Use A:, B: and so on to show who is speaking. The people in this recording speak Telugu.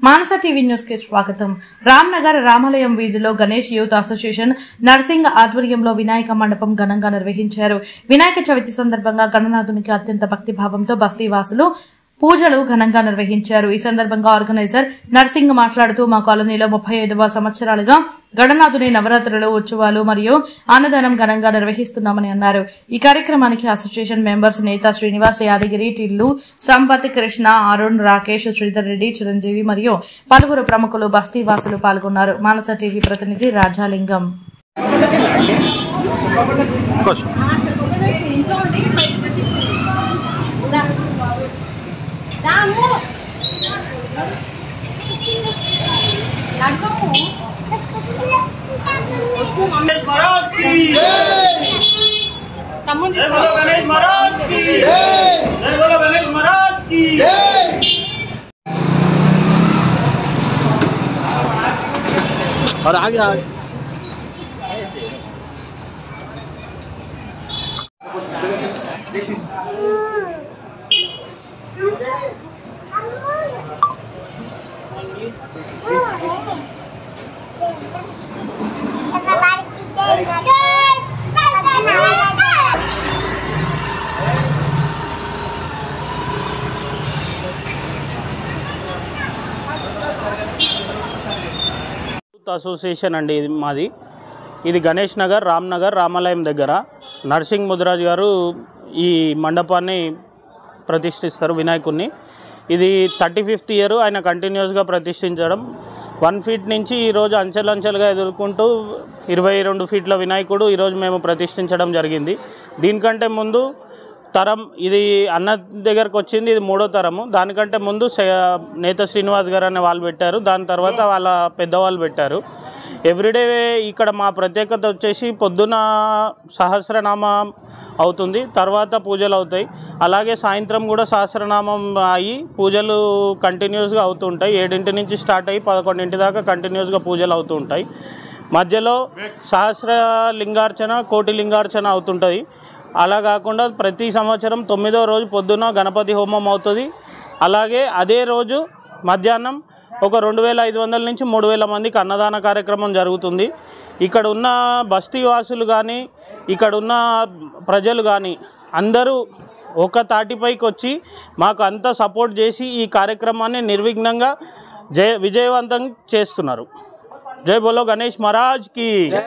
A: మానస టీవీ న్యూస్ కి స్వాగతం. రామ్నగర్ రామాలయం వీధిలో గణేష్ యూత్ అసోసియేషన్ నర్సింగ్ ఆధ్వర్యంలో వినాయక మండపం ఘనంగా నిర్వహించారు. వినాయక చవితి సందర్భంగా గణనాథునికి అత్యంత భక్తిభావంతో బస్తీ వాసులు పూజలు ఘనంగా నిర్వహించారు. ఈ సందర్భంగా ఆర్గనైజర్ నర్సింగ్ మాట్లాడుతూ మా కాలనీలో 35వ సంవత్సరాలుగా గణనాథుని నవరాత్రులు ఉత్సవాలు మరియు అన్నదానం ఘనంగా నిర్వహిస్తున్నామని అన్నారు. ఈ కార్యక్రమానికి అసోసియేషన్ మెంబర్స్ నేత శ్రీనివాస్, యాదగిరి, టిల్లు, సంపత్, కృష్ణ, అరుణ్, రాకేష్, శ్రీధర్ రెడ్డి, చిరంజీవి మరియు పలువురు ప్రముఖులు బస్తీ వాసులు పాల్గొన్నారు. మానస టీవీ ప్రతినిధి రాజాలింగం.
B: और आगे అసోసియేషన్ అండి మాది. ఇది గణేష్ నగర్ రామాలయం దగ్గర నర్సింగ్ ముదిరాజ్ గారు ఈ మండపాన్ని ప్రతిష్ఠిస్తారు, వినాయకుడిని. ఇది 35th ఇయర్ ఆయన కంటిన్యూస్గా ప్రతిష్ఠించడం. 1 ఫీట్ నుంచి ఈరోజు అంచెలంచెలుగా ఎదుర్కొంటూ 22 ఫీట్ల వినాయకుడు ఈరోజు మేము ప్రతిష్ఠించడం జరిగింది. దీనికంటే ముందు తరం ఇది అన్న దగ్గరకు వచ్చింది, ఇది 3వ తరము. దానికంటే ముందు నేత శ్రీనివాస్ గారు అనే వాళ్ళు పెట్టారు, దాని తర్వాత వాళ్ళ పెద్దవాళ్ళు పెట్టారు. ఎవ్రీడే ఇక్కడ మా ప్రత్యేకత వచ్చేసి పొద్దున సహస్రనామం అవుతుంది, తర్వాత పూజలు అవుతాయి. అలాగే సాయంత్రం కూడా సహస్రనామం అయ్యి పూజలు కంటిన్యూస్గా అవుతుంటాయి. 7 నుంచి స్టార్ట్ అయ్యి 11 దాకా కంటిన్యూస్గా పూజలు అవుతూ ఉంటాయి. మధ్యలో సహస్ర లింగార్చన, కోటి లింగార్చన అవుతుంటుంది. అలా కాకుండా ప్రతి సంవత్సరం 9వ రోజు పొద్దున గణపతి హోమం అవుతుంది. అలాగే అదే రోజు మధ్యాహ్నం ఒక 2500 నుంచి 3000 మందికి అన్నదాన కార్యక్రమం జరుగుతుంది. ఇక్కడ ఉన్న బస్తీ వాసులు కానీ ఇక్కడ ఉన్న ప్రజలు కానీ అందరూ ఒక తాటిపైకి వచ్చి మాకు అంతా సపోర్ట్ చేసి ఈ కార్యక్రమాన్ని నిర్విఘ్నంగా విజయవంతం చేస్తున్నారు. జై బోలో గణేష్ మహారాజ్ కి.